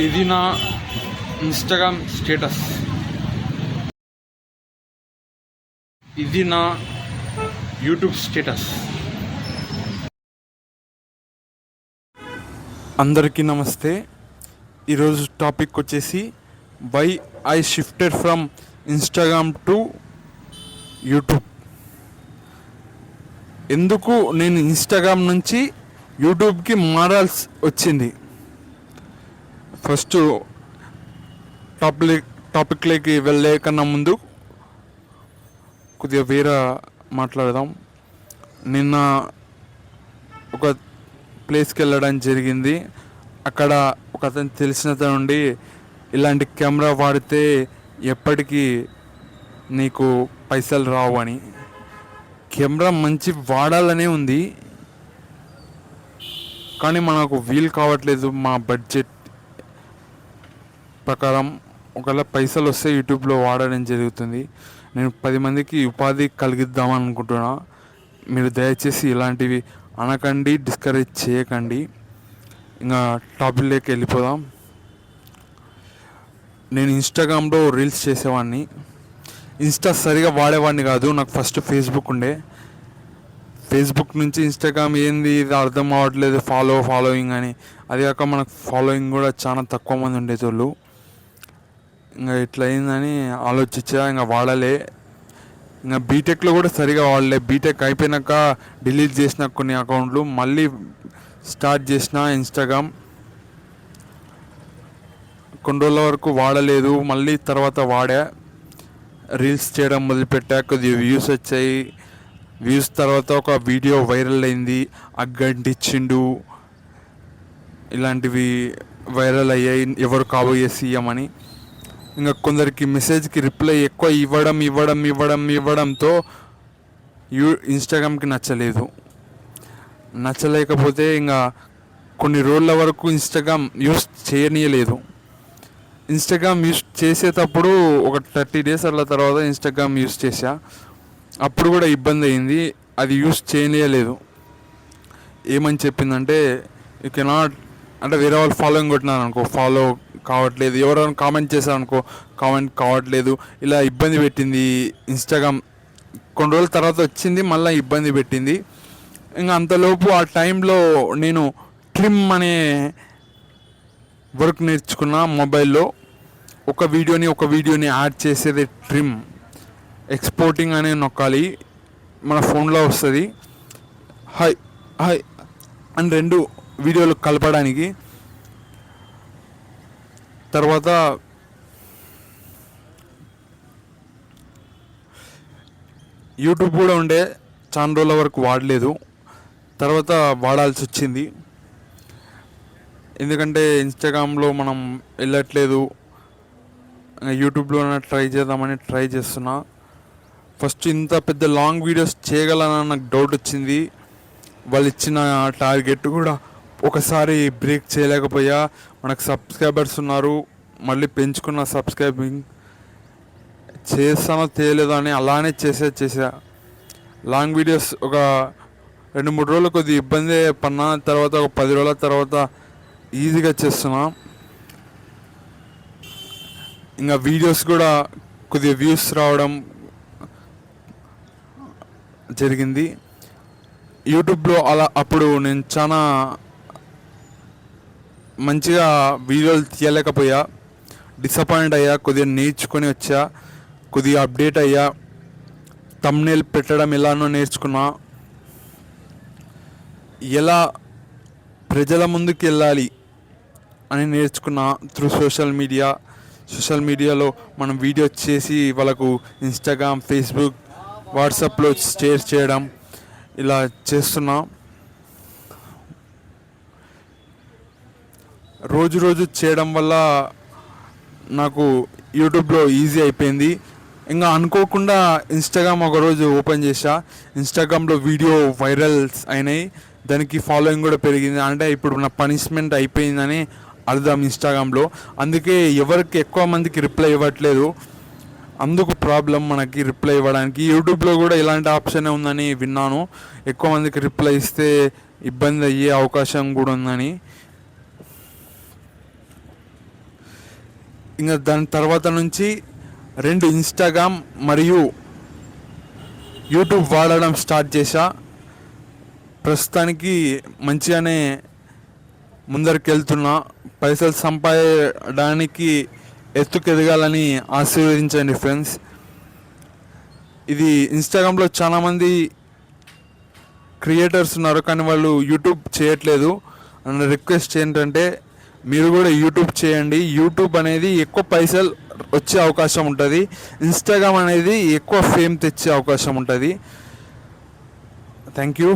ఇది నా Instagram status. ఇది నా యూట్యూబ్ స్టేటస్. అందరికీ నమస్తే. ఈరోజు టాపిక్ వచ్చేసి why I shifted from Instagram to YouTube. ఎందుకు నేను ఇన్స్టాగ్రామ్ నుంచి యూట్యూబ్కి మారాల్సి వచ్చింది. ఫస్ట్ టాపిక్లోకి వెళ్ళే కన్నా ముందు కొద్దిగా వేరే మాట్లాడదాం. నిన్న ఒక ప్లేస్కి వెళ్ళడం జరిగింది. అక్కడ ఒక అతను తెలిసిన నుండి ఇలాంటి కెమెరా వాడితే ఎప్పటికీ నీకు పైసలు రావు అని. కెమెరా మంచి వాడాలనే ఉంది, కానీ మనకు వీలు కావట్లేదు మా బడ్జెట్ ప్రకారం. ఒకవేళ పైసలు వస్తే యూట్యూబ్లో వాడడం జరుగుతుంది. నేను 10 మందికి ఉపాధి కలిగిద్దామని అనుకుంటున్నా. మీరు దయచేసి ఇలాంటివి అనకండి, డిస్కరేజ్ చేయకండి. ఇంకా టాపిక్లోకి వెళ్ళిపోదాం. నేను ఇన్స్టాగ్రామ్లో రీల్స్ చేసేవాడిని. ఇన్స్టా సరిగా వాడేవాడిని కాదు. నాకు ఫస్ట్ ఫేస్బుక్ ఉండే. ఫేస్బుక్ నుంచి ఇన్స్టాగ్రామ్ ఏంది ఇది అర్థం అవ్వట్లేదు, ఫాలోయింగ్ అని. అది కాక మనకు ఫాలోయింగ్ కూడా చాలా తక్కువ మంది ఉండేటోళ్ళు. ఇంకా ఇట్లా అయిందని ఆలోచించా, ఇంకా వాడలే. ఇంకా బీటెక్లో కూడా సరిగా వాడలే. బీటెక్ అయిపోయినాక డిలీట్ చేసిన కొన్ని అకౌంట్లు, మళ్ళీ స్టార్ట్ చేసిన ఇన్స్టాగ్రామ్. కొన్ని రోజుల వరకు వాడలేదు, మళ్ళీ తర్వాత వాడా. రీల్స్ చేయడం మొదలుపెట్టా, కొద్దిగా వ్యూస్ వచ్చాయి. వ్యూస్ తర్వాత ఒక వీడియో వైరల్ అయింది, అగ్గంటిచ్చిండు, ఇలాంటివి వైరల్ అయ్యాయి, ఎవరు కాబోయే సీఎం అని. ఇంకా కొందరికి మెసేజ్కి రిప్లై ఎక్కువ ఇవ్వడంతో ఇన్స్టాగ్రామ్కి నచ్చలేకపోతే ఇంకా కొన్ని రోజుల వరకు ఇన్స్టాగ్రామ్ యూస్ చేయనీయలేదు. ఇన్స్టాగ్రామ్ యూస్ చేసేటప్పుడు ఒక 30 days అట్లా తర్వాత ఇన్స్టాగ్రామ్ యూస్ చేసా. అప్పుడు కూడా ఇబ్బంది అయింది, అది యూస్ చేయనీయలేదు. ఏమని చెప్పిందంటే యూ కెనాట్, అంటే వేరే వాళ్ళు ఫాలోయింగ్ కొట్టినారు అనుకో, ఫాలో కావట్లేదు. ఎవరైనా కామెంట్ చేశారనుకో, కామెంట్ కావట్లేదు. ఇలా ఇబ్బంది పెట్టింది ఇన్స్టాగ్రామ్. కొన్ని రోజుల తర్వాత వచ్చింది, మళ్ళీ ఇబ్బంది పెట్టింది. ఇంకా అంతలోపు ఆ టైంలో నేను ట్రిమ్ అనే వర్క్ నేర్చుకున్న మొబైల్లో. ఒక వీడియోని యాడ్ చేసేది ట్రిమ్. ఎక్స్పోర్టింగ్ అనే నొక్కాలి, మన ఫోన్లో వస్తుంది. హాయ్ అని 2 వీడియోలు కలపడానికి. తర్వాత యూట్యూబ్ కూడా ఉండే, చాలా రోజుల వరకు వాడలేదు. తర్వాత వాడాల్సి వచ్చింది, ఎందుకంటే ఇన్స్టాగ్రామ్లో మనం వెళ్ళట్లేదు. యూట్యూబ్లోనే ట్రై చేస్తున్నా. ఫస్ట్ ఇంత పెద్ద లాంగ్ వీడియోస్ చేయగలనని నాకు డౌట్ వచ్చింది. వాళ్ళు ఇచ్చిన టార్గెట్ కూడా ఒకసారి బ్రేక్ చేయలేకపోయా. మనకు సబ్స్క్రైబర్స్ ఉన్నారు, మళ్ళీ పెంచుకున్న సబ్స్క్రైబింగ్ చేస్తానో చేయలేదో అని అలానే చేసా. లాంగ్ వీడియోస్ ఒక 2-3 రోజులు కొద్దిగా ఇబ్బంది పడినా, తర్వాత ఒక 10 రోజుల తర్వాత ఈజీగా చేస్తున్నా. ఇంకా వీడియోస్ కూడా కొద్దిగా వ్యూస్ రావడం జరిగింది యూట్యూబ్లో. అప్పుడు నేను చాలా మంచిగా వీడియోలు తీయలేకపోయా, డిసప్పాయింట్ అయ్యా. కొద్దిగా నేర్చుకొని వచ్చా, కొద్దిగా అప్డేట్ అయ్యా. థంబ్నెయిల్ పెట్టడం ఎలానో నేర్చుకున్నా, ఎలా ప్రజల ముందుకు వెళ్ళాలి అని నేర్చుకున్నా త్రూ సోషల్ మీడియాలో మనం వీడియో చేసి వాళ్ళకు ఇన్స్టాగ్రామ్, ఫేస్బుక్, వాట్సాప్లో షేర్ చేయడం, ఇలా చేస్తున్నా. రోజు చేయడం వల్ల నాకు యూట్యూబ్లో ఈజీ అయిపోయింది. ఇంకా అనుకోకుండా ఇన్స్టాగ్రామ్ ఒకరోజు ఓపెన్ చేసా. ఇన్స్టాగ్రామ్లో వీడియో వైరల్స్ అయినాయి, దానికి ఫాలోయింగ్ కూడా పెరిగింది. అంటే ఇప్పుడు నా పనిష్మెంట్ అయిపోయిందని అర్థం ఇన్స్టాగ్రామ్లో. అందుకే ఎవరికి ఎక్కువ మందికి రిప్లై ఇవ్వట్లేదు, అందుకు ప్రాబ్లం మనకి రిప్లై ఇవ్వడానికి. యూట్యూబ్లో కూడా ఇలాంటి ఆప్షనే ఉందని విన్నాను, ఎక్కువ మందికి రిప్లై ఇస్తే ఇబ్బంది అయ్యే అవకాశం కూడా ఉందని. ఇంకా దాని తర్వాత నుంచి 2 ఇన్స్టాగ్రామ్ మరియు యూట్యూబ్ వాడడం స్టార్ట్ చేశా. ప్రస్తుతానికి మంచిగానే ముందరికి వెళ్తున్నా. పైసలు సంపాదడానికి ఎత్తుకెదగాలని ఆశీర్వదించండి ఫ్రెండ్స్. ఇది ఇన్స్టాగ్రామ్లో చాలామంది క్రియేటర్స్ ఉన్నారు, కానీ వాళ్ళు యూట్యూబ్ చేయట్లేదు. అండ్ రిక్వెస్ట్ ఏంటంటే మీరు కూడా యూట్యూబ్ చేయండి. యూట్యూబ్ అనేది ఎక్కువ పైసలు వచ్చే అవకాశం ఉంటుంది. ఇన్స్టాగ్రామ్ అనేది ఎక్కువ ఫేమ్ తెచ్చే అవకాశం ఉంటుంది. Thank you.